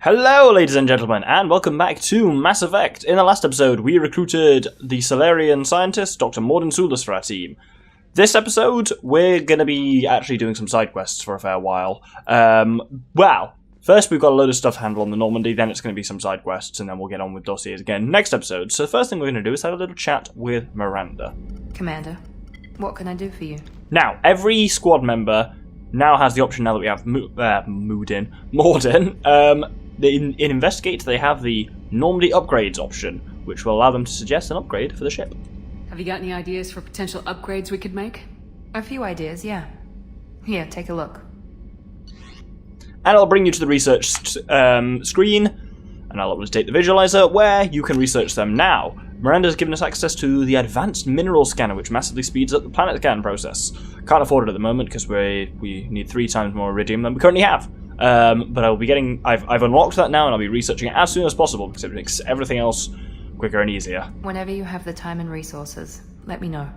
Hello, ladies and gentlemen, and welcome back to Mass Effect. In the last episode, we recruited the Solarian scientist, Dr. Morden Sulis, for our team. This episode, we're going to be actually doing some side quests for a fair while. First we've got a load of stuff to handle on the Normandy, then it's going to be some side quests, and then we'll get on with dossiers again next episode. So the first thing we're going to do is have a little chat with Miranda. Commander, what can I do for you? Now, every squad member now has the option, now that we have Morden. In Investigate, they have the Normandy Upgrades option, which will allow them to suggest an upgrade for the ship. Have you got any ideas for potential upgrades we could make? A few ideas, yeah. Here, take a look. And I'll bring you to the research screen, and I'll update the visualizer, where you can research them now. Miranda's given us access to the Advanced Mineral Scanner, which massively speeds up the planet scan process. Can't afford it at the moment, because we need 3 times more iridium than we currently have. But I've unlocked that now, and I'll be researching it as soon as possible, because it makes everything else quicker and easier. Whenever you have the time and resources, let me know.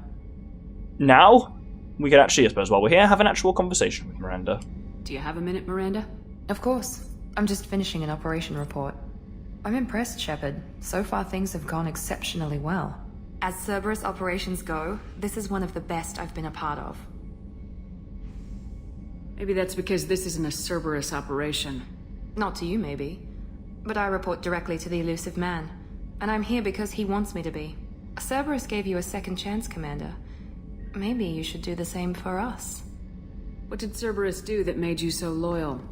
Now, we could actually, I suppose, while we're here, have an actual conversation with Miranda. Do you have a minute, Miranda? Of course. I'm just finishing an operation report. I'm impressed, Shepard. So far things have gone exceptionally well. As Cerberus operations go, this is one of the best I've been a part of. Maybe that's because this isn't a Cerberus operation. Not to you, maybe. But I report directly to the elusive man. And I'm here because he wants me to be. Cerberus gave you a second chance, Commander. Maybe you should do the same for us. What did Cerberus do that made you so loyal?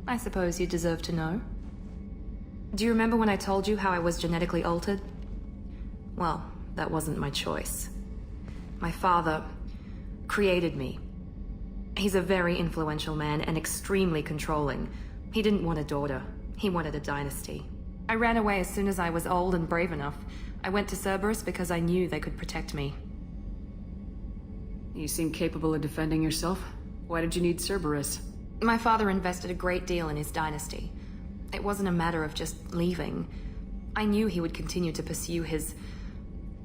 I suppose you deserve to know. Do you remember when I told you how I was genetically altered? Well, that wasn't my choice. My father created me. He's a very influential man and extremely controlling. He didn't want a daughter. He wanted a dynasty. I ran away as soon as I was old and brave enough. I went to Cerberus because I knew they could protect me. You seem capable of defending yourself. Why did you need Cerberus? My father invested a great deal in his dynasty. It wasn't a matter of just leaving. I knew he would continue to pursue his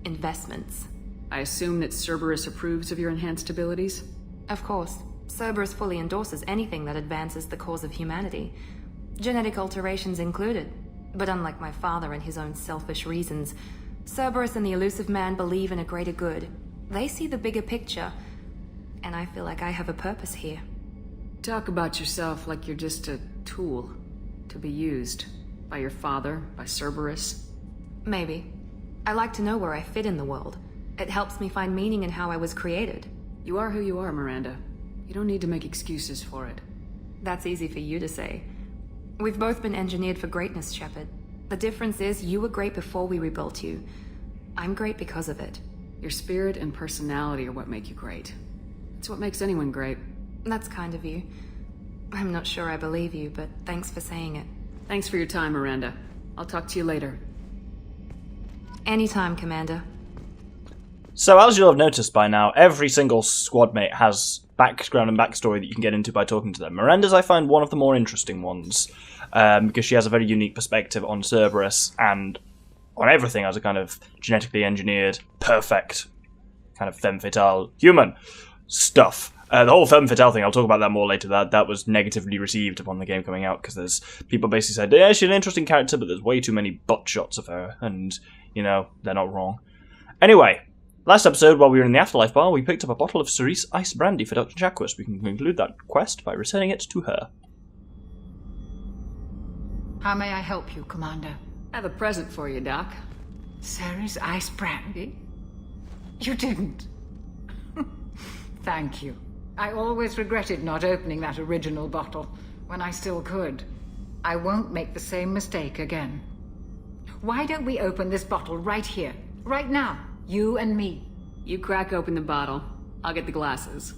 investments. I assume that Cerberus approves of your enhanced abilities? Of course. Cerberus fully endorses anything that advances the cause of humanity. Genetic alterations included. But unlike my father and his own selfish reasons, Cerberus and the elusive man believe in a greater good. They see the bigger picture, and I feel like I have a purpose here. Talk about yourself like you're just a tool to be used by your father, by Cerberus. Maybe. I like to know where I fit in the world. It helps me find meaning in how I was created. You are who you are, Miranda. You don't need to make excuses for it. That's easy for you to say. We've both been engineered for greatness, Shepard. The difference is you were great before we rebuilt you. I'm great because of it. Your spirit and personality are what make you great. It's what makes anyone great. That's kind of you. I'm not sure I believe you, but thanks for saying it. Thanks for your time, Miranda. I'll talk to you later. Anytime, Commander. So, as you'll have noticed by now, every single squad mate has background and backstory that you can get into by talking to them. Miranda's, I find, one of the more interesting ones, because she has a very unique perspective on Cerberus and on everything as a kind of genetically engineered, perfect, kind of femme fatale human stuff. The whole femme fatale thing, I'll talk about that more later. That was negatively received upon the game coming out, because there's people basically said, yeah, she's an interesting character, but there's way too many butt shots of her, and, you know, they're not wrong. Anyway, last episode, while we were in the Afterlife Bar, we picked up a bottle of Cerise Ice Brandy for Dr. Jacquus. We can conclude that quest by returning it to her. How may I help you, Commander? I have a present for you, Doc. Ceres Ice Brandy? You didn't. Thank you. I always regretted not opening that original bottle when I still could. I won't make the same mistake again. Why don't we open this bottle right here, right now? You and me. You crack open the bottle. I'll get the glasses.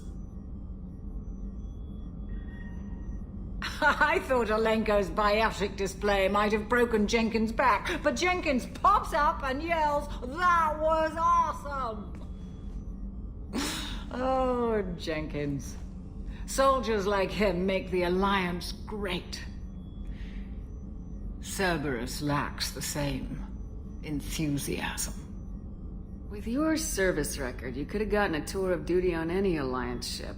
I thought Alenko's biotic display might have broken Jenkins' back, but Jenkins pops up and yells, "That was awesome!" Oh, Jenkins. Soldiers like him make the Alliance great. Cerberus lacks the same enthusiasm. With your service record, you could have gotten a tour of duty on any Alliance ship.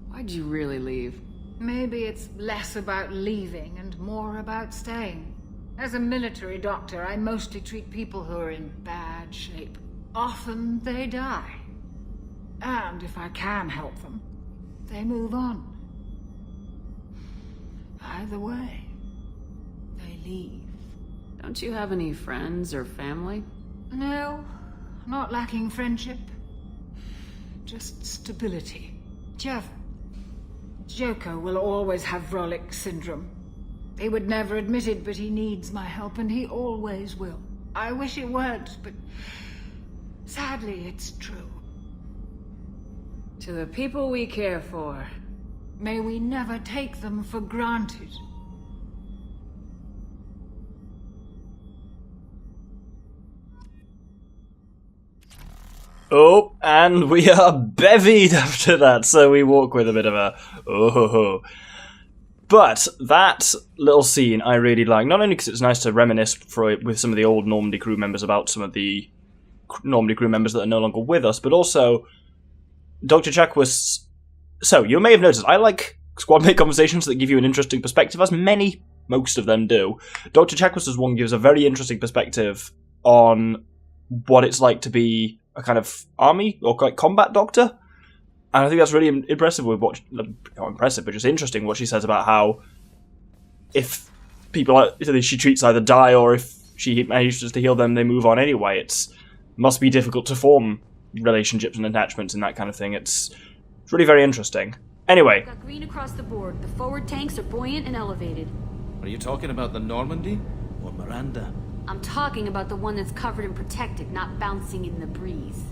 Why'd you really leave? Maybe it's less about leaving and more about staying. As a military doctor, I mostly treat people who are in bad shape. Often they die. And if I can help them, they move on. Either way, they leave. Don't you have any friends or family? No, not lacking friendship. Just stability. Jeff, Joko will always have Vrolik syndrome. He would never admit it, but he needs my help, and he always will. I wish it weren't, but sadly, it's true. To the people we care for. May we never take them for granted. Oh, and we are bevied after that, so we walk with a bit of a oh ho ho. But that little scene I really like, not only because it's nice to reminisce with some of the old Normandy crew members about some of the Normandy crew members that are no longer with us, but also Dr. Chakwas. So, you may have noticed, I like squadmate conversations that give you an interesting perspective, as most of them do. Dr. Chakwas' one gives a very interesting perspective on what it's like to be a kind of army or like combat doctor, and I think that's really impressive with what, not impressive, but just interesting what she says about how if people she treats either die or if she manages to heal them, they move on anyway. It must be difficult to form relationships and attachments and that kind of thing. It's really very interesting. Anyway, got green across the board. The forward tanks are buoyant and elevated. Are you talking about the Normandy or Miranda? I'm talking about the one that's covered and protected, not bouncing in the breeze.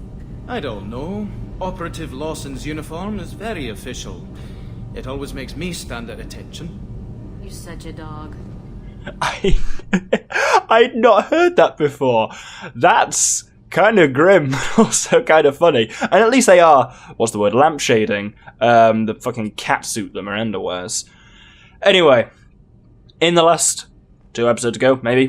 I don't know. Operative Lawson's uniform is very official. It always makes me stand at attention. You're such a dog. I'd not heard that before. That's kind of grim, also kind of funny. And at least they are, what's the word, lampshading the fucking cat suit that Miranda wears. Anyway, in the last 2 episodes ago, maybe,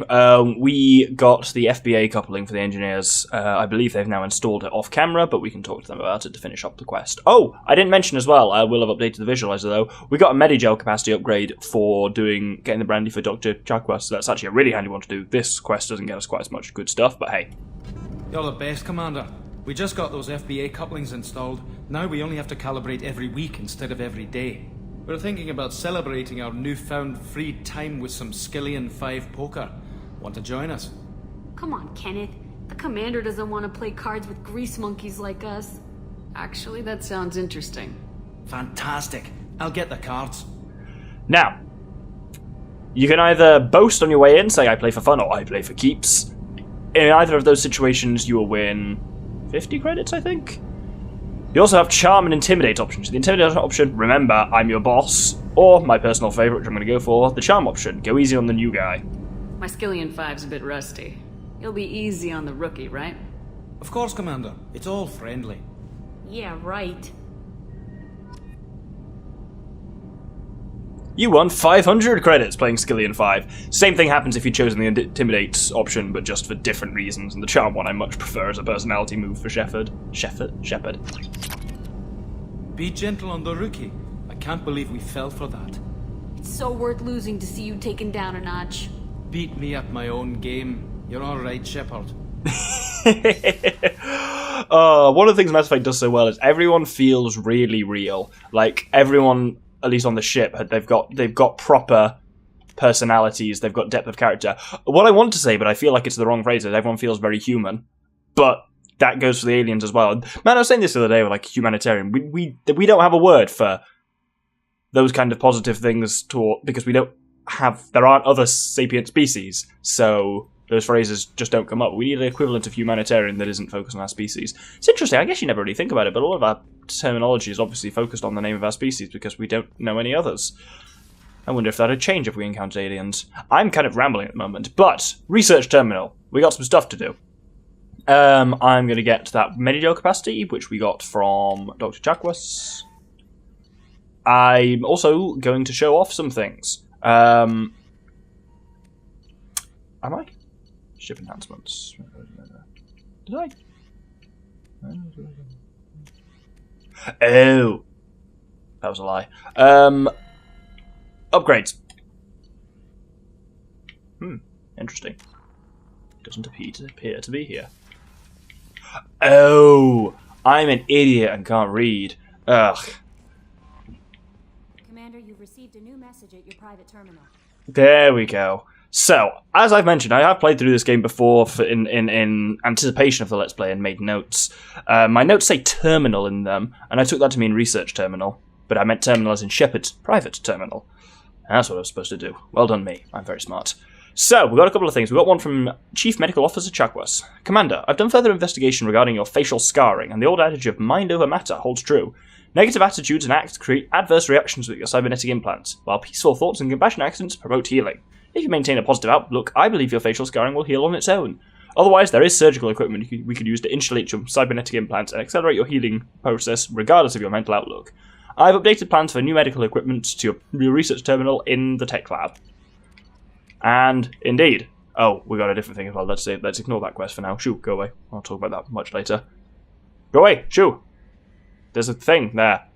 we got the FBA coupling for the engineers. I believe they've now installed it off camera, but we can talk to them about it to finish up the quest. Oh, I didn't mention as well, I will have updated the visualizer though, we got a Medigel capacity upgrade for getting the brandy for Dr. Chakwas, so that's actually a really handy one to do. This quest doesn't get us quite as much good stuff, but hey. You're the best, Commander. We just got those FBA couplings installed. Now we only have to calibrate every week instead of every day. We're thinking about celebrating our newfound free time with some Skillian 5 poker. Want to join us? Come on, Kenneth. The commander doesn't want to play cards with grease monkeys like us. Actually, that sounds interesting. Fantastic. I'll get the cards. Now, you can either boast on your way in, say I play for fun, or I play for keeps. In either of those situations, you will win 50 credits, I think? You also have Charm and Intimidate options. The Intimidate option, remember, I'm your boss. Or, my personal favourite, which I'm going to go for, the Charm option. Go easy on the new guy. My Skillian 5's a bit rusty. You'll be easy on the rookie, right? Of course, Commander. It's all friendly. Yeah, right. You won 500 credits playing Skillian 5. Same thing happens if you'd chosen the Intimidate option, but just for different reasons. And the Charm one I much prefer as a personality move for Shepherd. Shepherd. Be gentle on the rookie. I can't believe we fell for that. It's so worth losing to see you taken down a notch. Beat me at my own game. You're alright, Shepard. One of the things Mass Effect does so well is everyone feels really real. Like, everyone, at least on the ship, they've got proper personalities, they've got depth of character. What I want to say, but I feel like it's the wrong phrase, is everyone feels very human. But that goes for the aliens as well. Man, I was saying this the other day with, like, humanitarian. We don't have a word for those kind of positive things because we don't have... There aren't other sapient species, so those phrases just don't come up. We need an equivalent of humanitarian that isn't focused on our species. It's interesting, I guess you never really think about it, but all of our terminology is obviously focused on the name of our species because we don't know any others. I wonder if that would change if we encountered aliens. I'm kind of rambling at the moment, but research terminal. We got some stuff to do. I'm going to get that Medigel capacity, which we got from Dr. Chakwas. I'm also going to show off some things. Am I? Ship enhancements. Did I? Oh. That was a lie. Upgrades. Interesting. It doesn't appear to be here. Oh, I'm an idiot and can't read. Ugh. Commander, you've received a new message at your private terminal. There we go. So, as I've mentioned, I have played through this game before in anticipation of the Let's Play and made notes. My notes say terminal in them, and I took that to mean research terminal, but I meant terminal as in Shepard's private terminal. And that's what I was supposed to do. Well done me. I'm very smart. So, we've got a couple of things. We've got one from Chief Medical Officer Chakwas. Commander, I've done further investigation regarding your facial scarring, and the old adage of mind over matter holds true. Negative attitudes and acts create adverse reactions with your cybernetic implants, while peaceful thoughts and compassionate actions promote healing. If you maintain a positive outlook, I believe your facial scarring will heal on its own. Otherwise, there is surgical equipment we could use to insulate your cybernetic implants and accelerate your healing process, regardless of your mental outlook. I've updated plans for new medical equipment to your research terminal in the tech lab. And, indeed. Oh, we got a different thing as well. Let's ignore that quest for now. Shoo, go away. I'll talk about that much later. Go away, shoo! There's a thing there.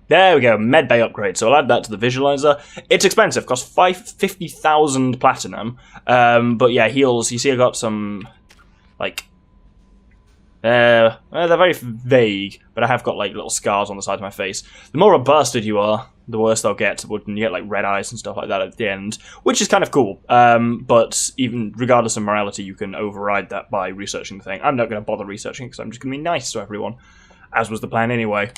There we go, medbay upgrade. So I'll add that to the visualizer. It's expensive, costs 50,000 platinum. But yeah, heals. You see, I got some, like, they're very vague, but I have got like little scars on the side of my face. The more robusted you are, the worse they'll get. And you get like red eyes and stuff like that at the end, which is kind of cool. But even regardless of morality, you can override that by researching the thing. I'm not going to bother researching because I'm just going to be nice to everyone, as was the plan anyway.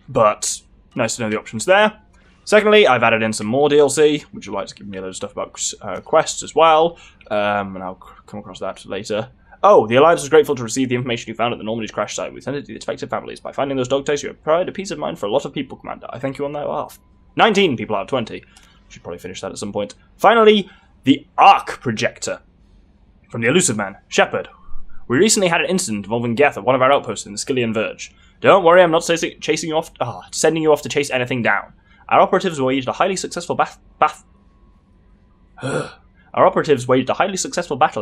But nice to know the options there. Secondly, I've added in some more DLC, which would like to give me a load of stuff about quests as well, and I'll come across that later. Oh, the Alliance was grateful to receive the information you found at the Normandy's crash site. We sent it to the affected families. By finding those dog tags, you have provided a peace of mind for a lot of people, Commander. I thank you on their behalf. 19 people out of 20. Should probably finish that at some point. Finally, the ARC projector. From the Elusive Man, Shepard. We recently had an incident involving Geth at one of our outposts in the Skillian Verge. Don't worry, I'm not sending you off to chase anything down. Our operatives waged a highly successful battle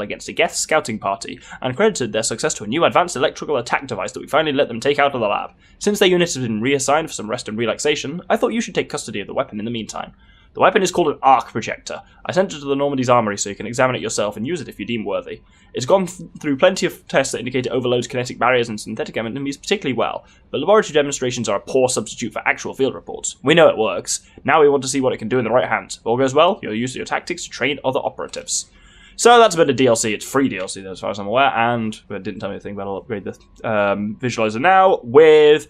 against a Geth scouting party, and credited their success to a new advanced electrical attack device that we finally let them take out of the lab. Since their unit has been reassigned for some rest and relaxation, I thought you should take custody of the weapon in the meantime. The weapon is called an arc projector. I sent it to the Normandy's armory so you can examine it yourself and use it if you deem worthy. It's gone through plenty of tests that indicate it overloads kinetic barriers and synthetic enemies particularly well, but laboratory demonstrations are a poor substitute for actual field reports. We know it works. Now we want to see what it can do in the right hands. If all goes well, you'll use your tactics to train other operatives. So that's a bit of DLC. It's free DLC, as far as I'm aware, and it didn't tell me anything, but I'll upgrade the visualizer now with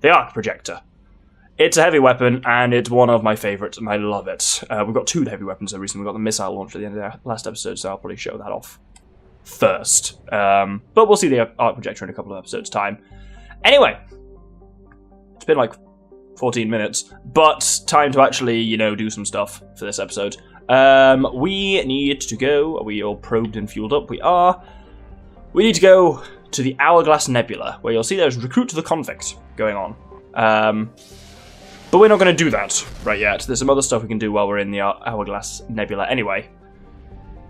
the arc projector. It's a heavy weapon, and it's one of my favourites, and I love it. We've got two heavy weapons so recently. We got the missile launch at the end of the last episode, so I'll probably show that off first. But we'll see the arc projector in a couple of episodes' time. Anyway, it's been like 14 minutes, but time to actually, do some stuff for this episode. We need to go. Are we all probed and fueled up? We are. We need to go to the Hourglass Nebula, where you'll see there's Recruit the Convict going on. But we're not going to do that right yet. There's some other stuff we can do while we're in the Hourglass Nebula anyway.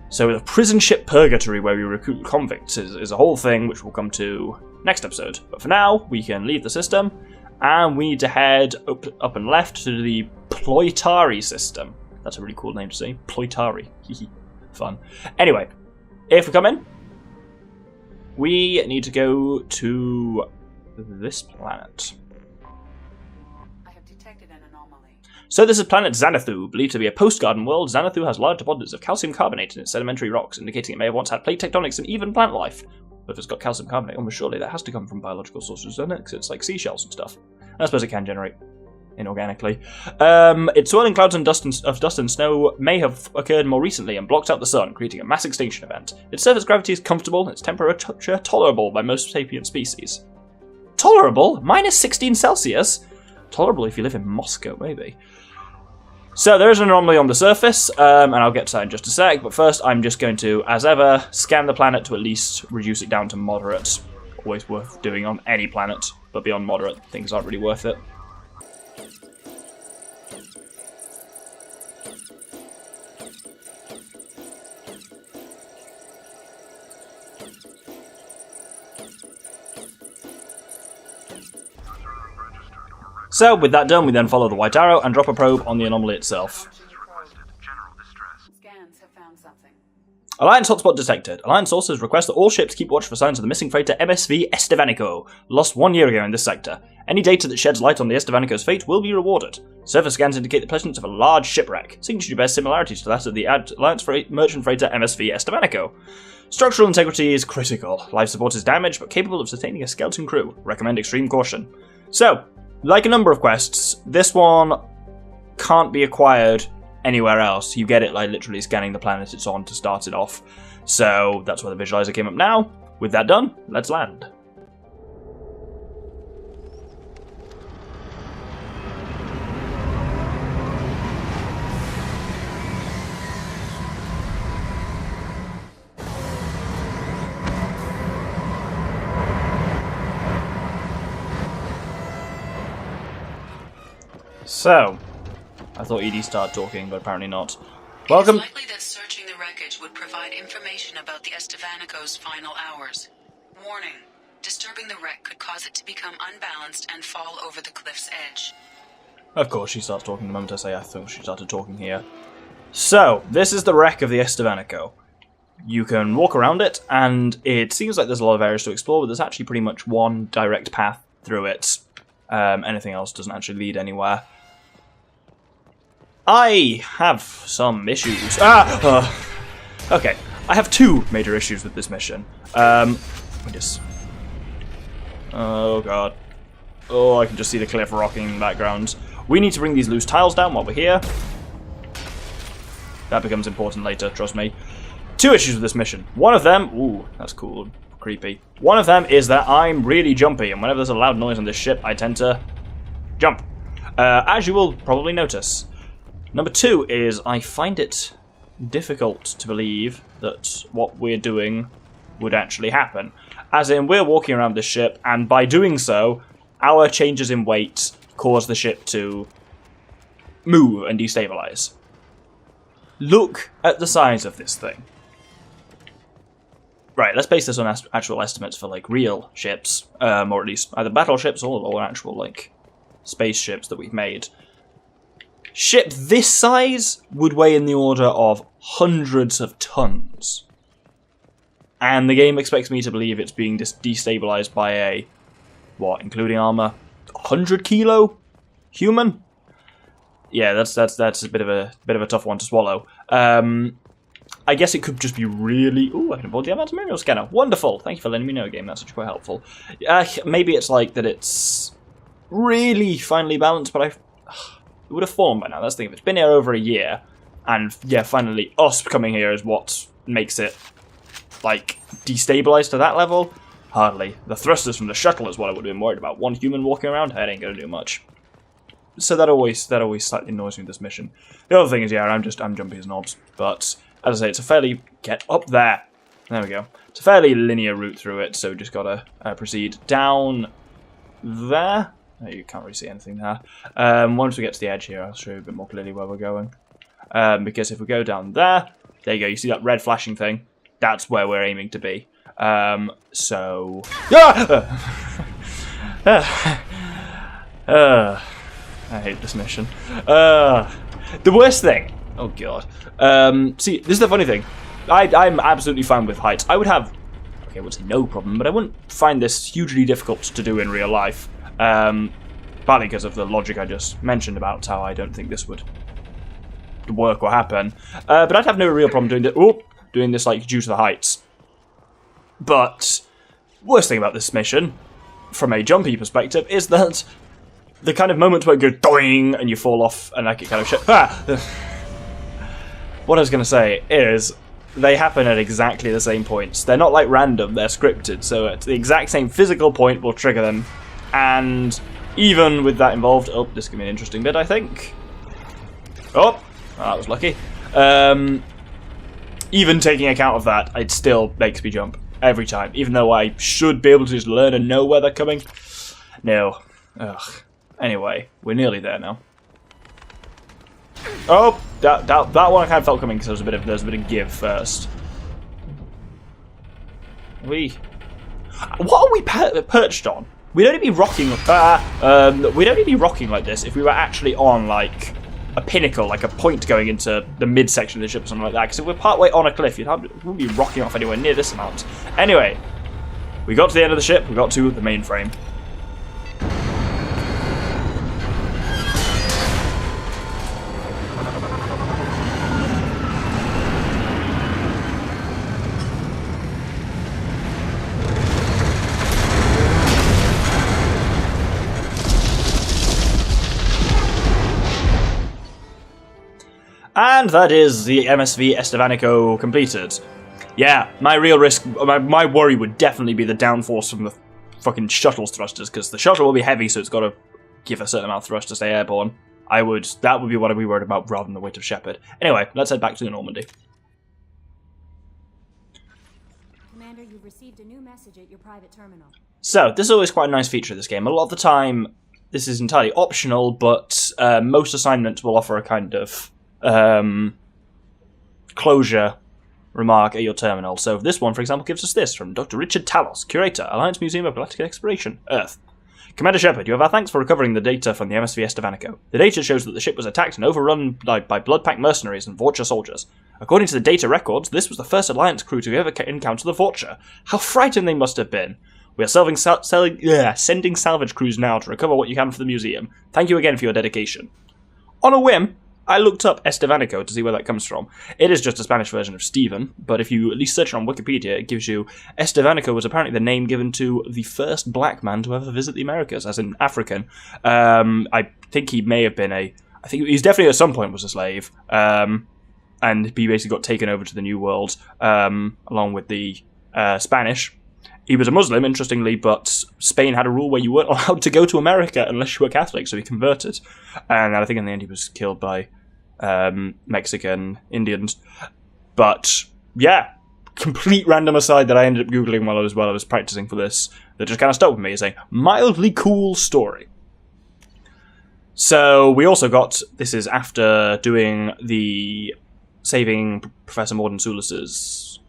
So the prison ship Purgatory, where we recruit convicts, is a whole thing, which we'll come to next episode. But for now, we can leave the system, and we need to head up and left to the Ploitari system. That's a really cool name to say. Ploitari. Fun. Anyway, if we come in, we need to go to this planet. So this is planet Xanathu, believed to be a post-garden world. Xanathu has large deposits of calcium carbonate in its sedimentary rocks, indicating it may have once had plate tectonics and even plant life. But if it's got calcium carbonate, almost surely that has to come from biological sources, doesn't it? Because it's like seashells and stuff. I suppose it can generate inorganically. Its swirling clouds and dust and snow may have occurred more recently and blocked out the sun, creating a mass extinction event. Its surface gravity is comfortable, and its temperature tolerable by most sapient species. Tolerable? Minus 16 Celsius? Tolerable if you live in Moscow, maybe. So there is an anomaly on the surface, and I'll get to that in just a sec, but first I'm just going to, as ever, scan the planet to at least reduce it down to moderate. Always worth doing on any planet, but beyond moderate, things aren't really worth it. So, with that done, we then follow the white arrow and drop a probe on the anomaly itself. Scans have found something. Alliance hotspot detected. Alliance sources request that all ships keep watch for signs of the missing freighter MSV Estevanico, lost 1 year ago in this sector. Any data that sheds light on the Estevanico's fate will be rewarded. Surface scans indicate the presence of a large shipwreck. Signature bears similarities to that of the Alliance merchant freighter MSV Estevanico. Structural integrity is critical. Life support is damaged, but capable of sustaining a skeleton crew. Recommend extreme caution. So, like a number of quests, this one can't be acquired anywhere else. You get it like literally scanning the planet it's on to start it off. So that's where the visualizer came up now. With that done, let's land. So, I thought Edie started talking, but apparently not. Welcome. It's likely that searching the wreckage would provide information about the Estevanico's final hours. Warning: disturbing the wreck could cause it to become unbalanced and fall over the cliff's edge. Of course, she starts talking the moment I say I thought she started talking here. So, this is the wreck of the Estevanico. You can walk around it, and it seems like there's a lot of areas to explore, but there's actually pretty much one direct path through it. Anything else doesn't actually lead anywhere. I have some issues. Okay, I have two major issues with this mission. Oh god. Oh, I can just see the cliff rocking in the background. We need to bring these loose tiles down while we're here. That becomes important later, trust me. Two issues with this mission. One of them... Ooh, that's cool. Creepy. One of them is that I'm really jumpy, and whenever there's a loud noise on this ship, I tend to jump. As you will probably notice. Number two is I find it difficult to believe that what we're doing would actually happen. As in, we're walking around this ship, and by doing so, our changes in weight cause the ship to move and destabilize. Look at the size of this thing. Right, let's base this on actual estimates for, like, real ships, or at least either battleships or actual, like, spaceships that we've made. Ship this size would weigh in the order of hundreds of tons. And the game expects me to believe it's being destabilized by a, what, including armor, 100 kilo human? Yeah, that's a bit of a tough one to swallow. I guess it could just be really... Ooh, I can avoid the advanced material scanner. Wonderful. Thank you for letting me know, game. That's actually quite helpful. Maybe it's like that it's really finely balanced, but it would have fallen by now. That's the thing. If it's been here over a year, and yeah, finally us coming here is what makes it, like, destabilized to that level, hardly. The thrusters from the shuttle is what I would have been worried about. One human walking around, that ain't gonna do much. So that always slightly annoys me with this mission. The other thing is, yeah, I'm jumpy as knobs, but as I say, it's a fairly... Get up there! There we go. It's a fairly linear route through it, so just gotta proceed down there. Oh, you can't really see anything there. Once we get to the edge here, I'll show you a bit more clearly where we're going. Because if we go down there, there you go, you see that red flashing thing? That's where we're aiming to be. So... I hate this mission. The worst thing... Oh, God. See, this is the funny thing. I'm absolutely fine with heights. I would have... Okay, I would say no problem, but I wouldn't find this hugely difficult to do in real life. Partly because of the logic I just mentioned about how I don't think this would work or happen. But I'd have no real problem doing this like due to the heights. But worst thing about this mission, from a jumpy perspective, is that the kind of moment where it goes doing and you fall off and like it kind of What I was going to say is they happen at exactly the same points. They're not like random, they're scripted, so at the exact same physical point will trigger them. And even with that involved... Oh, this could be an interesting bit, I think. Oh, that was lucky. Even taking account of that, it still makes me jump every time. Even though I should be able to just learn and know where they're coming. No. Ugh. Anyway, we're nearly there now. Oh, that one I kind of felt coming because there was a bit of give first. What are we perched on? we'd only be rocking. We'd only be rocking like this if we were actually on like a pinnacle, like a point going into the midsection of the ship or something like that. Because if we're partway on a cliff, we wouldn't be rocking off anywhere near this amount. Anyway, we got to the end of the ship. We got to the mainframe. And that is the MSV Estevanico completed. Yeah, my real risk, my worry would definitely be the downforce from the fucking shuttle's thrusters, because the shuttle will be heavy, so it's got to give a certain amount of thrust to stay airborne. That would be what I'd be worried about rather than the weight of Shepard. Anyway, let's head back to the Normandy. Commander, you've received a new message at your private terminal. So, this is always quite a nice feature of this game. A lot of the time, this is entirely optional, but most assignments will offer a kind of closure remark at your terminal. So this one, for example, gives us this from Dr. Richard Talos, Curator, Alliance Museum of Galactic Exploration, Earth. Commander Shepard, you have our thanks for recovering the data from the MSV Estevanico. The data shows that the ship was attacked and overrun by blood-packed mercenaries and Vorcha soldiers. According to the data records, this was the first Alliance crew to ever encounter the Vorcha. How frightened they must have been. We are sending salvage crews now to recover what you can for the museum. Thank you again for your dedication. On a whim, I looked up Estevanico to see where that comes from. It is just a Spanish version of Stephen, but if you at least search it on Wikipedia, it gives you Estevanico was apparently the name given to the first black man to ever visit the Americas, as in African. I think he may have been I think he's definitely at some point was a slave, and he basically got taken over to the New World, along with the Spanish. He was a Muslim, interestingly, but Spain had a rule where you weren't allowed to go to America unless you were Catholic, so he converted. And I think in the end he was killed by Mexican Indians. But, yeah, complete random aside that I ended up Googling while I was practicing for this, that just kind of stuck with me, is a mildly cool story. So, we also got, this is after doing the saving Professor Morden Sulis's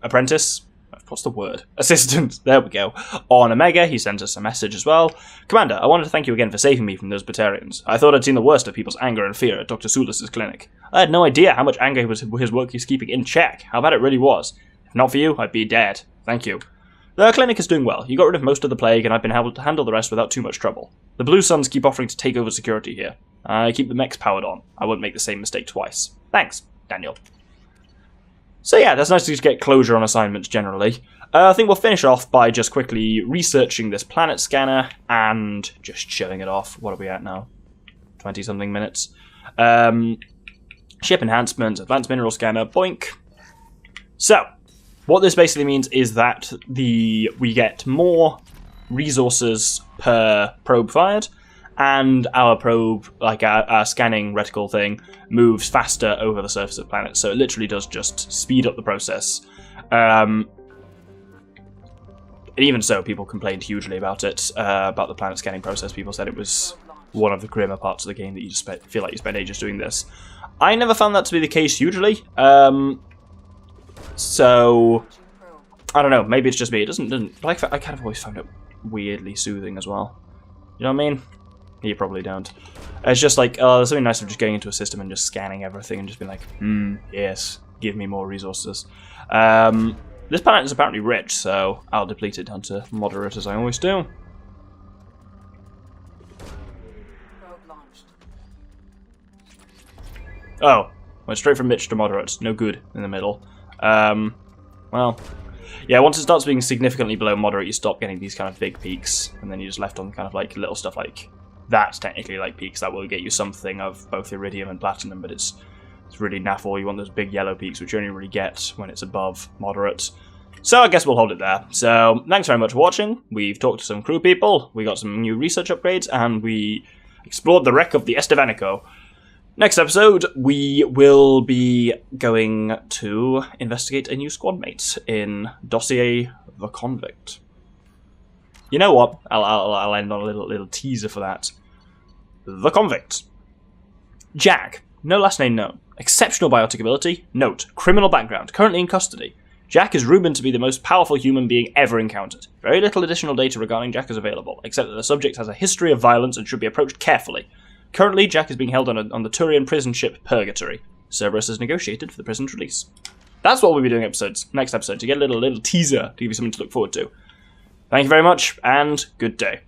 apprentice. What's the word? Assistant. There we go. On Omega, he sent us a message as well. Commander, I wanted to thank you again for saving me from those Batarians. I thought I'd seen the worst of people's anger and fear at Dr. Sulis's clinic. I had no idea how much anger his work is keeping in check, how bad it really was. If not for you, I'd be dead. Thank you. The clinic is doing well. You got rid of most of the plague, and I've been able to handle the rest without too much trouble. The Blue Suns keep offering to take over security here. I keep the mechs powered on. I won't make the same mistake twice. Thanks, Daniel. So yeah, that's nice to just get closure on assignments generally. I think we'll finish off by just quickly researching this planet scanner and just showing it off. What are we at now? 20-something minutes. Ship enhancements, advanced mineral scanner, boink. So, what this basically means is that we get more resources per probe fired, and our probe, like our scanning reticle thing, moves faster over the surface of planets. So it literally does just speed up the process. And even so, people complained hugely about it, about the planet scanning process. People said it was one of the grimmer parts of the game that you just feel like you spend ages doing this. I never found that to be the case hugely. So I don't know. Maybe it's just me. It doesn't. But I kind of always found it weirdly soothing as well. You know what I mean? You probably don't. It's just like, there's something nice of just going into a system and just scanning everything and just being like, yes, give me more resources. This planet is apparently rich, so I'll deplete it down to moderate as I always do. Oh, went straight from Mitch to moderate. No good in the middle. Well, yeah, once it starts being significantly below moderate, you stop getting these kind of big peaks, and then you're just left on kind of like little stuff like that's technically like peaks that will get you something of both iridium and platinum, but it's really naff. You want those big yellow peaks, which you only really get when it's above moderate. So I guess we'll hold it there. So thanks very much for watching. We've talked to some crew people, we got some new research upgrades, and we explored the wreck of the Estevanico. Next episode, we will be going to investigate a new squad mate in Dossier the Convict. You know what? I'll end on a little teaser for that. The Convict. Jack. No last name known. Exceptional biotic ability. Note. Criminal background. Currently in custody. Jack is rumoured to be the most powerful human being ever encountered. Very little additional data regarding Jack is available, except that the subject has a history of violence and should be approached carefully. Currently, Jack is being held on the Turian prison ship Purgatory. Cerberus has negotiated for the prison's release. That's what we'll be doing next episode, to get a little teaser to give you something to look forward to. Thank you very much, and good day.